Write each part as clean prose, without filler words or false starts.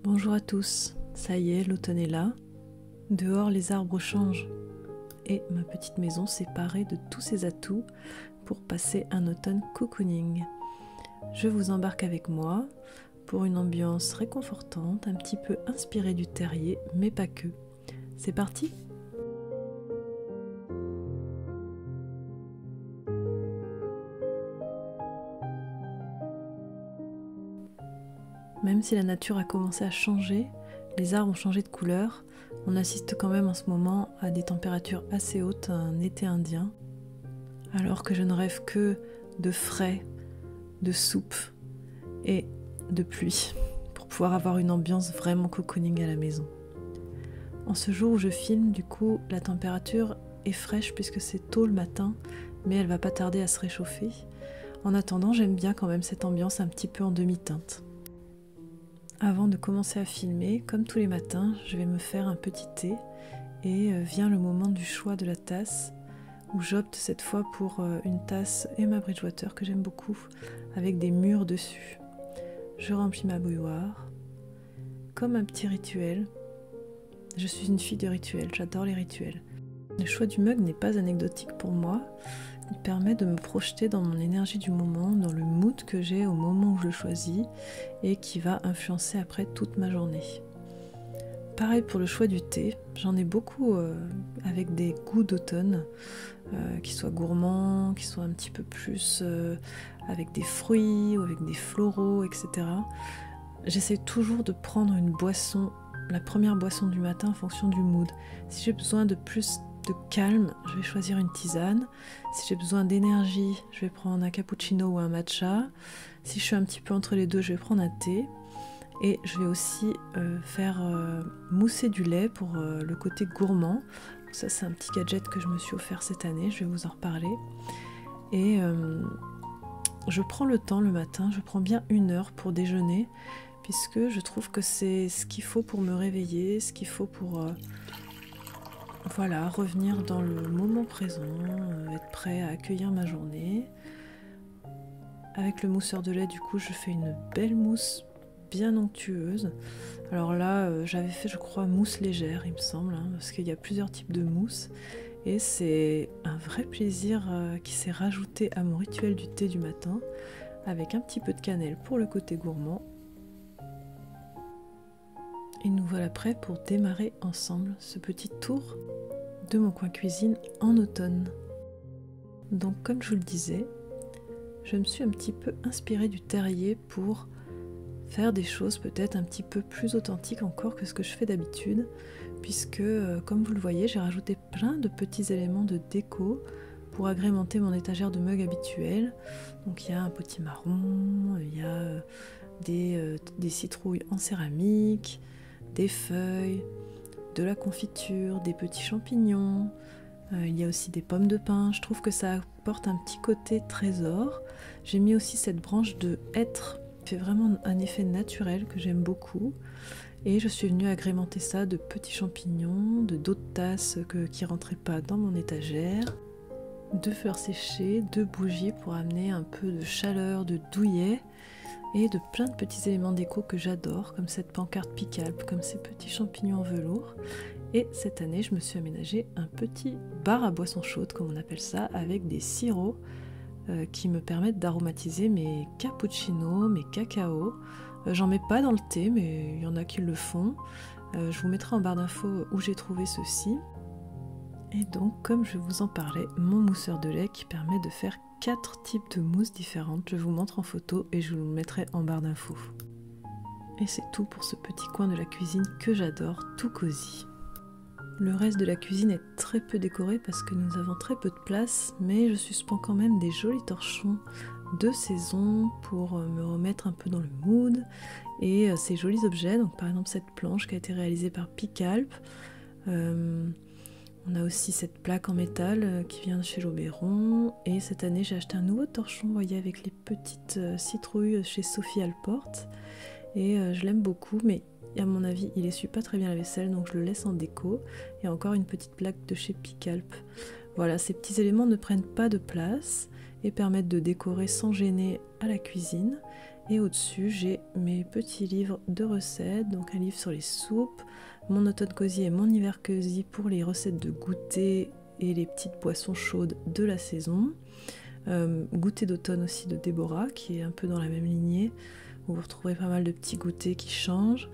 Bonjour à tous, ça y est, l'automne est là. Dehors, les arbres changent et ma petite maison s'est parée de tous ses atouts pour passer un automne cocooning. Je vous embarque avec moi pour une ambiance réconfortante, un petit peu inspirée du terrier, mais pas que. C'est parti ? Même si la nature a commencé à changer, les arbres ont changé de couleur, on assiste quand même en ce moment à des températures assez hautes, un été indien, alors que je ne rêve que de frais, de soupe et de pluie pour pouvoir avoir une ambiance vraiment cocooning à la maison. En ce jour où je filme, du coup, la température est fraîche puisque c'est tôt le matin, mais elle va pas tarder à se réchauffer. En attendant, j'aime bien quand même cette ambiance un petit peu en demi-teinte. Avant de commencer à filmer, comme tous les matins, je vais me faire un petit thé et vient le moment du choix de la tasse où j'opte cette fois pour une tasse Emma Bridgewater que j'aime beaucoup avec des mûres dessus. Je remplis ma bouilloire comme un petit rituel. Je suis une fille de rituels, j'adore les rituels. Le choix du mug n'est pas anecdotique pour moi. Il permet de me projeter dans mon énergie du moment, dans le mood que j'ai au moment où je le choisis et qui va influencer après toute ma journée. Pareil pour le choix du thé, j'en ai beaucoup avec des goûts d'automne, qui soient gourmands, qui soient un petit peu plus avec des fruits ou avec des floraux, etc. J'essaie toujours de prendre une boisson, la première boisson du matin en fonction du mood. Si j'ai besoin de plus de calme, je vais choisir une tisane. Si j'ai besoin d'énergie, je vais prendre un cappuccino ou un matcha. Si je suis un petit peu entre les deux, je vais prendre un thé. Et je vais aussi faire mousser du lait pour le côté gourmand. Ça, c'est un petit gadget que je me suis offert cette année, je vais vous en reparler. Et je prends le temps le matin, je prends bien 1 heure pour déjeuner, puisque je trouve que c'est ce qu'il faut pour me réveiller, ce qu'il faut pour revenir dans le moment présent, être prêt à accueillir ma journée. Avec le mousseur de lait, du coup, je fais une belle mousse bien onctueuse. Alors là, j'avais fait, je crois, mousse légère, il me semble, parce qu'il y a plusieurs types de mousse. Et c'est un vrai plaisir qui s'est rajouté à mon rituel du thé du matin, avec un petit peu de cannelle pour le côté gourmand. Et nous voilà prêts pour démarrer ensemble ce petit tour de mon coin cuisine en automne. Donc comme je vous le disais, je me suis un petit peu inspirée du terrier pour faire des choses peut-être un petit peu plus authentiques encore que ce que je fais d'habitude, puisque comme vous le voyez, j'ai rajouté plein de petits éléments de déco pour agrémenter mon étagère de mugs habituelle. Donc il y a un potimarron, il y a des citrouilles en céramique, des feuilles, de la confiture, des petits champignons, il y a aussi des pommes de pin. Je trouve que ça apporte un petit côté trésor. J'ai mis aussi cette branche de hêtre, qui fait vraiment un effet naturel que j'aime beaucoup. Et je suis venue agrémenter ça de petits champignons, de d'autres tasses qui ne rentraient pas dans mon étagère, de fleurs séchées, de bougies pour amener un peu de chaleur, de douillet, et de plein de petits éléments déco que j'adore, comme cette pancarte Picalp, comme ces petits champignons en velours. Et cette année, je me suis aménagé un petit bar à boisson chaude, comme on appelle ça, avec des sirops qui me permettent d'aromatiser mes cappuccinos, mes cacaos. J'en mets pas dans le thé, mais il y en a qui le font. Je vous mettrai en barre d'infos où j'ai trouvé ceci. Et donc, comme je vous en parlais, mon mousseur de lait qui permet de faire 4 types de mousses différentes. Je vous montre en photo et je vous le mettrai en barre d'infos. Et c'est tout pour ce petit coin de la cuisine que j'adore, tout cosy. Le reste de la cuisine est très peu décoré parce que nous avons très peu de place, mais je suspends quand même des jolis torchons de saison pour me remettre un peu dans le mood. Et ces jolis objets, donc par exemple cette planche qui a été réalisée par Picalp. On a aussi cette plaque en métal qui vient de chez L'Oberon. Et cette année, j'ai acheté un nouveau torchon, vous voyez, avec les petites citrouilles chez Sophie Alporte. Et je l'aime beaucoup, mais à mon avis, il essuie pas très bien la vaisselle, donc je le laisse en déco. Et encore une petite plaque de chez Picalp. Voilà, ces petits éléments ne prennent pas de place et permettent de décorer sans gêner à la cuisine. Et au-dessus, j'ai mes petits livres de recettes, donc un livre sur les soupes, mon automne cosy et mon hiver cosy pour les recettes de goûter et les petites boissons chaudes de la saison. Goûter d'automne aussi de Déborah, qui est un peu dans la même lignée, où vous retrouverez pas mal de petits goûters qui changent.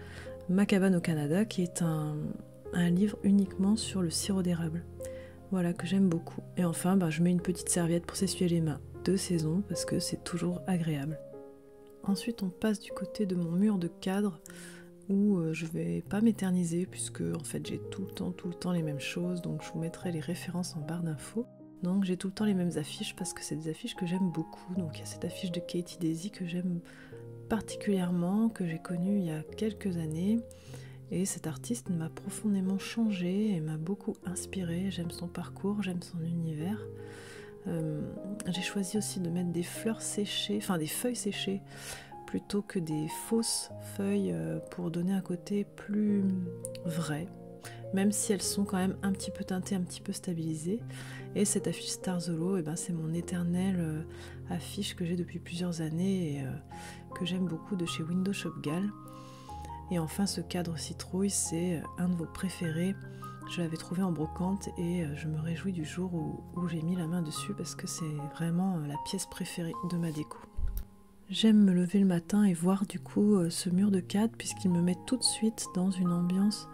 Ma cabane au Canada, qui est un livre uniquement sur le sirop d'érable. Voilà, que j'aime beaucoup. Et enfin, je mets une petite serviette pour s'essuyer les mains de saison, parce que c'est toujours agréable. Ensuite, on passe du côté de mon mur de cadre, où je vais pas m'éterniser, puisque en fait j'ai tout le temps les mêmes choses, donc je vous mettrai les références en barre d'infos. Donc j'ai tout le temps les mêmes affiches, parce que c'est des affiches que j'aime beaucoup. Donc il y a cette affiche de Katie Daisy que j'aime particulièrement, que j'ai connue il y a quelques années. Et cet artiste m'a profondément changée et m'a beaucoup inspirée. J'aime son parcours, j'aime son univers. J'ai choisi aussi de mettre des fleurs séchées, enfin des feuilles séchées, plutôt que des fausses feuilles pour donner un côté plus vrai, même si elles sont quand même un petit peu teintées, un petit peu stabilisées. Et cette affiche Starzolo, c'est mon éternelle affiche que j'ai depuis plusieurs années et que j'aime beaucoup, de chez Window Shop Gal. Et enfin, ce cadre citrouille, c'est un de vos préférés. Je l'avais trouvé en brocante et je me réjouis du jour où j'ai mis la main dessus, parce que c'est vraiment la pièce préférée de ma déco. J'aime me lever le matin et voir du coup ce mur de cadre, puisqu'il me met tout de suite dans une ambiance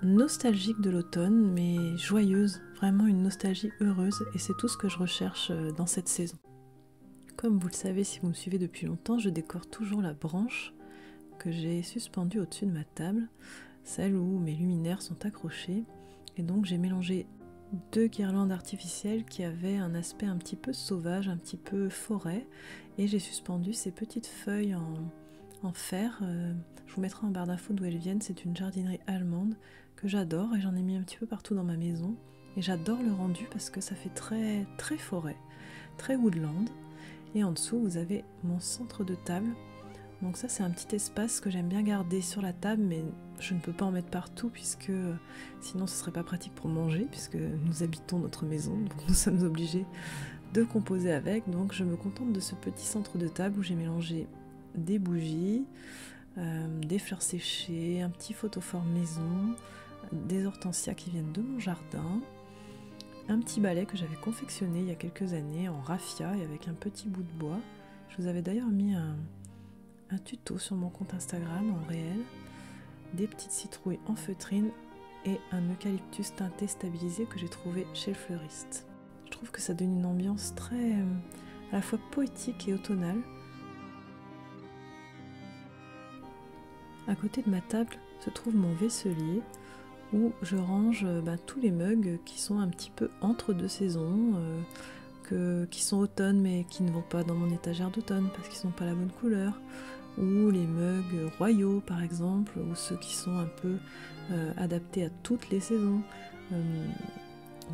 nostalgique de l'automne, mais joyeuse, vraiment une nostalgie heureuse, et c'est tout ce que je recherche dans cette saison. Comme vous le savez si vous me suivez depuis longtemps, je décore toujours la branche que j'ai suspendue au-dessus de ma table, celle où mes luminaires sont accrochés, et donc j'ai mélangé 2 guirlandes artificielles qui avaient un aspect un petit peu sauvage, un petit peu forêt, et j'ai suspendu ces petites feuilles en fer. Je vous mettrai en barre d'infos d'où elles viennent. C'est une jardinerie allemande que j'adore, et j'en ai mis un petit peu partout dans ma maison, et j'adore le rendu parce que ça fait très, très forêt, très woodland. Et en dessous vous avez mon centre de table. Donc ça, c'est un petit espace que j'aime bien garder sur la table, mais je ne peux pas en mettre partout, puisque sinon ce serait pas pratique pour manger, puisque nous habitons notre maison, donc nous sommes obligés de composer avec. Donc je me contente de ce petit centre de table où j'ai mélangé des bougies, des fleurs séchées, un petit photophore maison, des hortensias qui viennent de mon jardin, un petit balai que j'avais confectionné il y a quelques années en raffia et avec un petit bout de bois. Je vous avais d'ailleurs mis un tuto sur mon compte Instagram en réel, des petites citrouilles en feutrine et un eucalyptus teinté stabilisé que j'ai trouvé chez le fleuriste. Je trouve que ça donne une ambiance très à la fois poétique et automnale. À côté de ma table se trouve mon vaisselier, où je range tous les mugs qui sont un petit peu entre deux saisons, qui sont automne mais qui ne vont pas dans mon étagère d'automne parce qu'ils sont pas la bonne couleur, ou les mugs royaux par exemple, ou ceux qui sont un peu adaptés à toutes les saisons.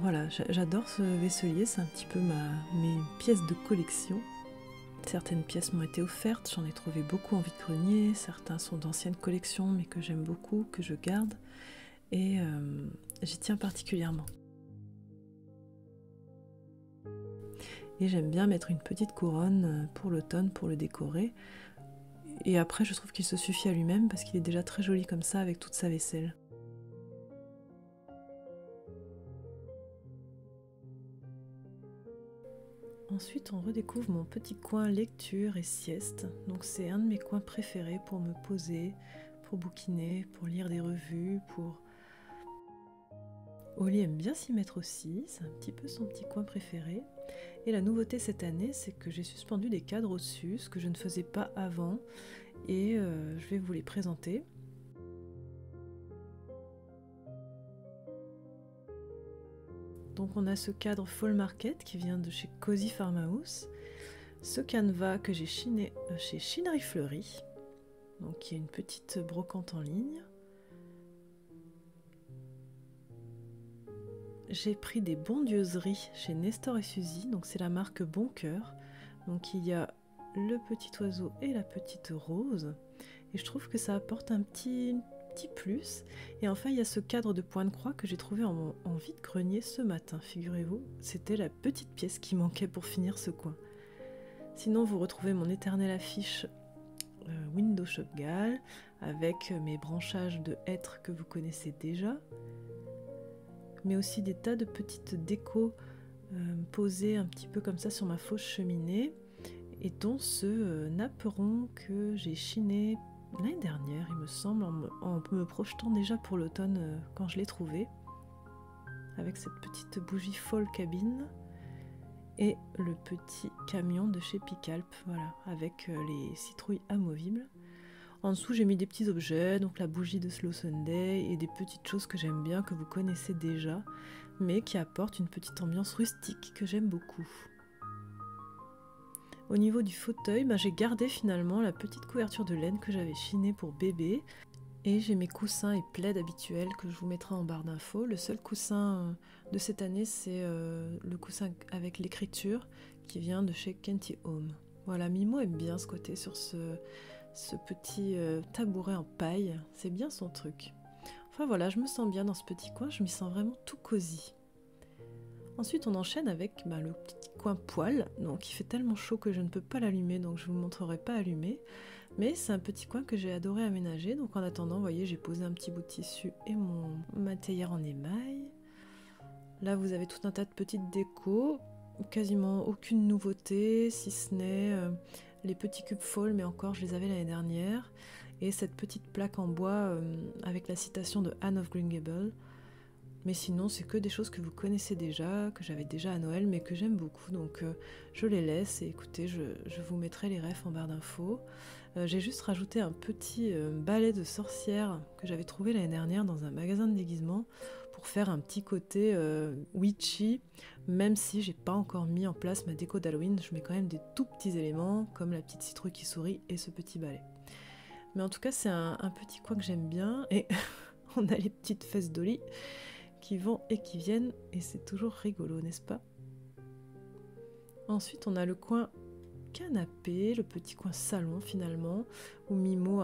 Voilà, j'adore ce vaisselier, c'est un petit peu mes pièces de collection. Certaines pièces m'ont été offertes, j'en ai trouvé beaucoup en vide-grenier, certains sont d'anciennes collections mais que j'aime beaucoup, que je garde, et j'y tiens particulièrement. Et j'aime bien mettre une petite couronne pour l'automne pour le décorer. Et après, je trouve qu'il se suffit à lui-même parce qu'il est déjà très joli comme ça avec toute sa vaisselle. Ensuite, on redécouvre mon petit coin lecture et sieste. Donc c'est un de mes coins préférés pour me poser, pour bouquiner, pour lire des revues, pour... Oli aime bien s'y mettre aussi, c'est un petit peu son petit coin préféré. Et la nouveauté cette année, c'est que j'ai suspendu des cadres au-dessus, ce que je ne faisais pas avant, et je vais vous les présenter. Donc on a ce cadre Fall Market qui vient de chez Cozy Farmhouse, ce canevas que j'ai chiné chez Chinerie Fleurie, donc qui est une petite brocante en ligne. J'ai pris des bondieuseries chez Nestor et Suzy, donc c'est la marque Bon Cœur. Donc il y a le petit oiseau et la petite rose, et je trouve que ça apporte un petit plus. Et enfin il y a ce cadre de point de croix que j'ai trouvé en vide-grenier ce matin, figurez-vous, c'était la petite pièce qui manquait pour finir ce coin. Sinon vous retrouvez mon éternelle affiche Window Shopgal avec mes branchages de hêtre que vous connaissez déjà, mais aussi des tas de petites décos posées un petit peu comme ça sur ma fausse cheminée, et dont ce napperon que j'ai chiné l'année dernière, il me semble, en me projetant déjà pour l'automne quand je l'ai trouvé, avec cette petite bougie Fall Cabin et le petit camion de chez Picalp, voilà, avec les citrouilles amovibles. En dessous, j'ai mis des petits objets, donc la bougie de Slow Sunday et des petites choses que j'aime bien, que vous connaissez déjà, mais qui apportent une petite ambiance rustique que j'aime beaucoup. Au niveau du fauteuil, j'ai gardé finalement la petite couverture de laine que j'avais chinée pour bébé, et j'ai mes coussins et plaids habituels que je vous mettrai en barre d'infos. Le seul coussin de cette année, c'est le coussin avec l'écriture qui vient de chez Kenty Home. Voilà, Mimo aime bien ce côté sur ce petit tabouret en paille, c'est bien son truc. Enfin voilà, je me sens bien dans ce petit coin, je m'y sens vraiment tout cosy. Ensuite on enchaîne avec le petit coin poêle, donc il fait tellement chaud que je ne peux pas l'allumer, donc je ne vous montrerai pas allumé, mais c'est un petit coin que j'ai adoré aménager. Donc en attendant, vous voyez, j'ai posé un petit bout de tissu et ma théière en émail. Là vous avez tout un tas de petites décos, quasiment aucune nouveauté, si ce n'est les petits cubes fall, mais encore je les avais l'année dernière, et cette petite plaque en bois avec la citation de Anne of Green Gables. Mais sinon, c'est que des choses que vous connaissez déjà, que j'avais déjà à Noël, mais que j'aime beaucoup. Donc je les laisse, et écoutez, je vous mettrai les refs en barre d'infos. J'ai juste rajouté un petit balai de sorcière que j'avais trouvé l'année dernière dans un magasin de déguisement pour faire un petit côté witchy, même si j'ai pas encore mis en place ma déco d'Halloween. Je mets quand même des tout petits éléments, comme la petite citrouille qui sourit et ce petit balai. Mais en tout cas, c'est un petit coin que j'aime bien, et on a les petites fesses d'Oli qui vont et qui viennent, et c'est toujours rigolo, n'est-ce pas? Ensuite, on a le coin canapé, le petit coin salon finalement, où Mimo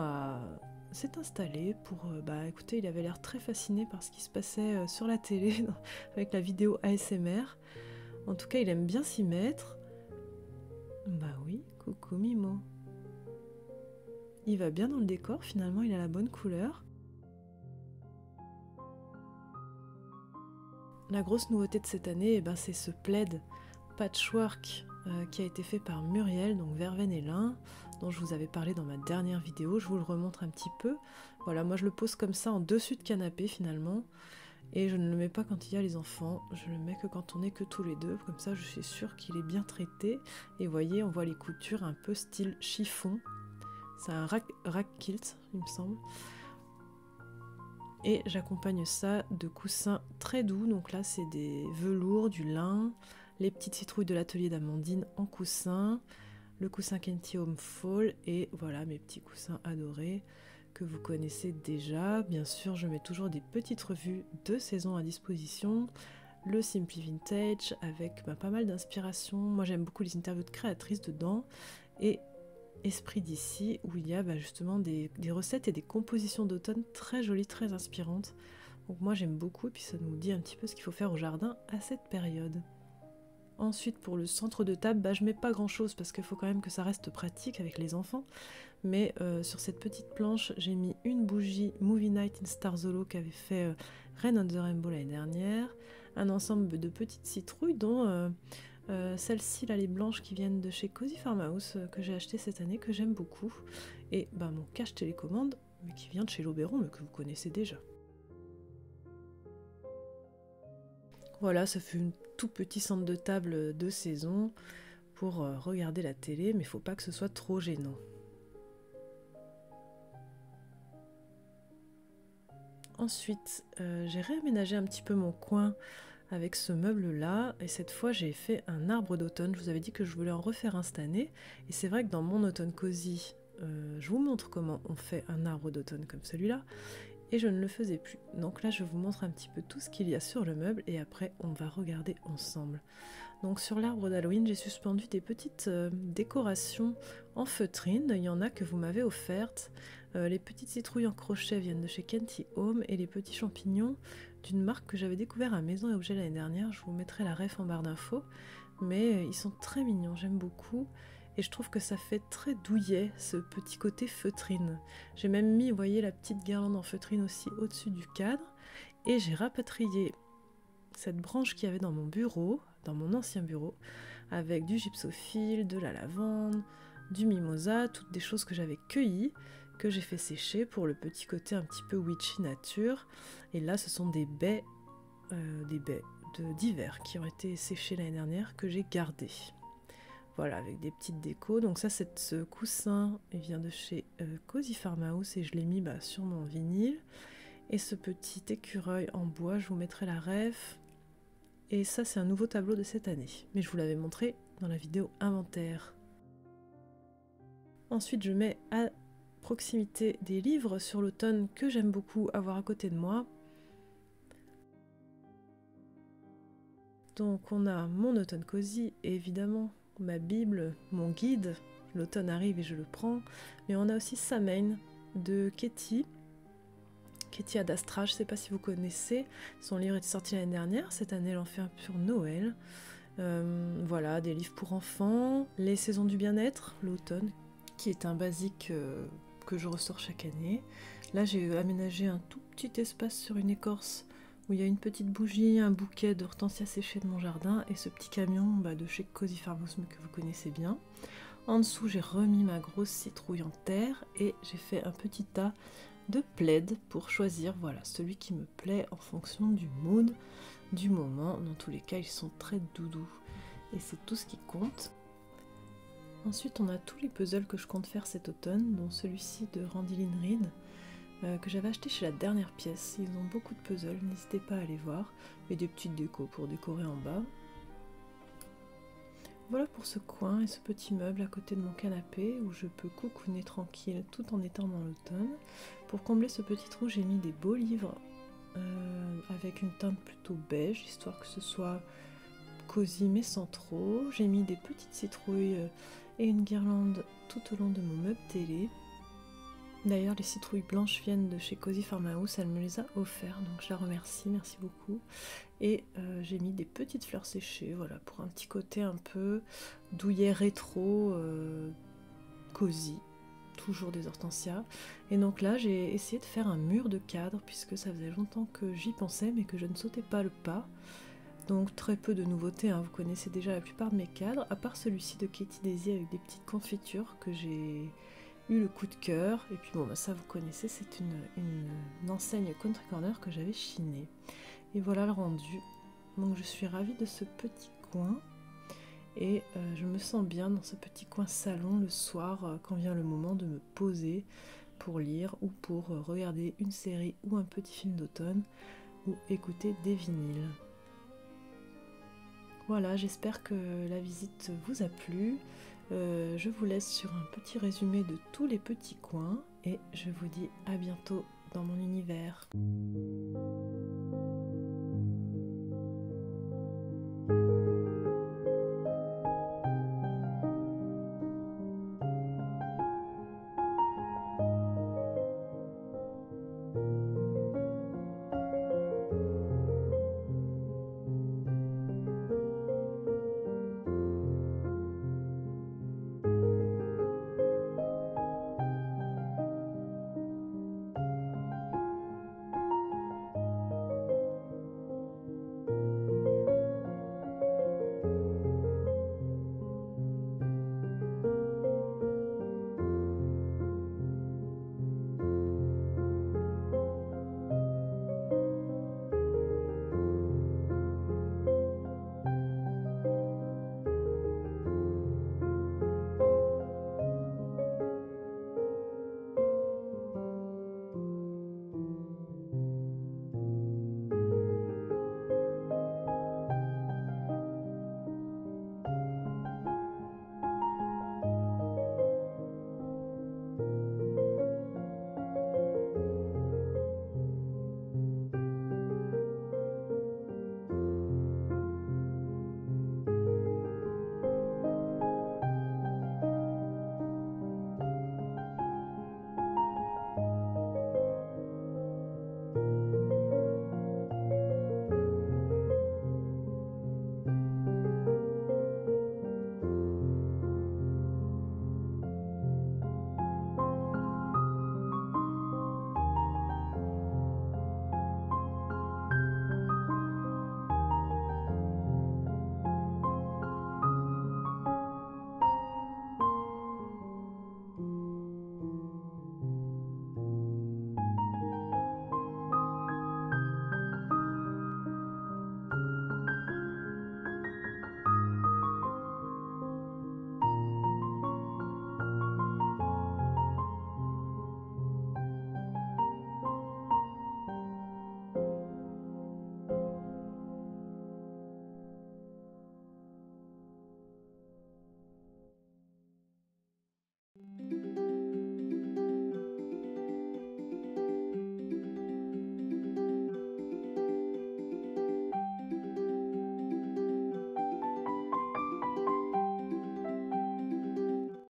s'est installé pour... écoutez, il avait l'air très fasciné par ce qui se passait sur la télé, avec la vidéo ASMR. En tout cas, il aime bien s'y mettre. Bah oui, coucou Mimo. Il va bien dans le décor, finalement, il a la bonne couleur. La grosse nouveauté de cette année, c'est ce plaid patchwork qui a été fait par Muriel, donc verveine et lin, dont je vous avais parlé dans ma dernière vidéo. Je vous le remontre un petit peu. Voilà, moi je le pose comme ça en dessus de canapé finalement, et je ne le mets pas quand il y a les enfants, je le mets que quand on est que tous les deux, comme ça je suis sûre qu'il est bien traité. Et vous voyez, on voit les coutures un peu style chiffon. C'est un rack kilt, il me semble. Et j'accompagne ça de coussins très doux, donc là c'est des velours, du lin, les petites citrouilles de l'atelier d'Amandine en coussin, le coussin Kenty Home Fall, et voilà mes petits coussins adorés que vous connaissez déjà. Bien sûr, je mets toujours des petites revues de saison à disposition, le Simply Vintage avec pas mal d'inspiration. Moi j'aime beaucoup les interviews de créatrices dedans, et Esprit d'ici, où il y a justement des recettes et des compositions d'automne très jolies, très inspirantes. Donc moi j'aime beaucoup, et puis ça nous dit un petit peu ce qu'il faut faire au jardin à cette période. Ensuite, pour le centre de table, je mets pas grand chose parce qu'il faut quand même que ça reste pratique avec les enfants. Mais sur cette petite planche, j'ai mis une bougie Movie Night in Stars Hollow qu'avait fait Rain on the Rainbow l'année dernière, un ensemble de petites citrouilles dont celles-ci là, les blanches qui viennent de chez Cozy Farmhouse, que j'ai acheté cette année, que j'aime beaucoup, et mon cache télécommande, mais qui vient de chez l'Oberon, mais que vous connaissez déjà. Voilà, ça fait un tout petit centre de table de saison pour regarder la télé, mais il faut pas que ce soit trop gênant. Ensuite, j'ai réaménagé un petit peu mon coin avec ce meuble là, et cette fois j'ai fait un arbre d'automne. Je vous avais dit que je voulais en refaire un cette année, et c'est vrai que dans mon automne cosy, je vous montre comment on fait un arbre d'automne comme celui-là, et je ne le faisais plus. Donc là je vous montre un petit peu tout ce qu'il y a sur le meuble, et après on va regarder ensemble. Donc sur l'arbre d'Halloween, j'ai suspendu des petites décorations en feutrine. Il y en a que vous m'avez offertes. Les petites citrouilles en crochet viennent de chez Kenty Home, et les petits champignons d'une marque que j'avais découvert à Maison et Objets l'année dernière. Je vous mettrai la ref en barre d'infos, mais ils sont très mignons, j'aime beaucoup. et je trouve que ça fait très douillet, ce petit côté feutrine. J'ai même mis, vous voyez, la petite guirlande en feutrine aussi au-dessus du cadre, et j'ai rapatrié cette branche qu'il y avait dans mon bureau, dans mon ancien bureau, avec du gypsophile, de la lavande, du mimosa, toutes des choses que j'avais cueillies, que j'ai fait sécher pour le petit côté un petit peu witchy nature. Et là, ce sont des baies d'hiver qui ont été séchées l'année dernière, que j'ai gardées. Voilà, avec des petites décos. Donc ça, ce coussin, il vient de chez Cozy Farmhouse et je l'ai mis sur mon vinyle. Et ce petit écureuil en bois, je vous mettrai la ref. Et ça, c'est un nouveau tableau de cette année. Mais je vous l'avais montré dans la vidéo inventaire. Ensuite, je mets à proximité des livres sur l'automne que j'aime beaucoup avoir à côté de moi. Donc on a mon automne cosy et évidemment ma bible, mon guide. L'automne arrive et je le prends. Mais on a aussi Samhain de Katie Adastra, je ne sais pas si vous connaissez. Son livre est sorti l'année dernière. Cette année, elle en fait un sur Noël. Voilà, des livres pour enfants. Les saisons du bien-être, l'automne, qui est un basique que je ressors chaque année. Là, j'ai aménagé un tout petit espace sur une écorce où il y a une petite bougie, un bouquet d'hortensias séchées de mon jardin et ce petit camion de chez Cozy Farmhouse que vous connaissez bien. En dessous, j'ai remis ma grosse citrouille en terre et j'ai fait un petit tas de plaids pour choisir celui qui me plaît en fonction du mood, du moment. Dans tous les cas, ils sont très doudous et c'est tout ce qui compte. Ensuite, on a tous les puzzles que je compte faire cet automne, dont celui-ci de Randy Lynn Reid, que j'avais acheté chez la dernière pièce. Ils ont beaucoup de puzzles, n'hésitez pas à aller voir, et des petites décos pour décorer en bas. Voilà pour ce coin et ce petit meuble à côté de mon canapé où je peux cocooner tranquille tout en étant dans l'automne. Pour combler ce petit trou, j'ai mis des beaux livres avec une teinte plutôt beige, histoire que ce soit cosy mais sans trop. J'ai mis des petites citrouilles et une guirlande tout au long de mon meuble télé. D'ailleurs, les citrouilles blanches viennent de chez Cozy Farmhouse, elle me les a offertes, donc je la remercie, merci beaucoup. Et j'ai mis des petites fleurs séchées, voilà, pour un petit côté un peu douillet rétro, cosy, toujours des hortensias. Et donc là, j'ai essayé de faire un mur de cadre, puisque ça faisait longtemps que j'y pensais, mais que je ne sautais pas le pas. Donc très peu de nouveautés, vous connaissez déjà la plupart de mes cadres, à part celui-ci de Katie Daisy avec des petites confitures que j'ai eu le coup de cœur. Et puis ça vous connaissez, c'est une enseigne Country Corner que j'avais chinée. Et voilà le rendu. Donc je suis ravie de ce petit coin. Et je me sens bien dans ce petit coin salon le soir quand vient le moment de me poser pour lire ou pour regarder une série ou un petit film d'automne ou écouter des vinyles. Voilà, j'espère que la visite vous a plu. Je vous laisse sur un petit résumé de tous les petits coins et je vous dis à bientôt dans mon univers.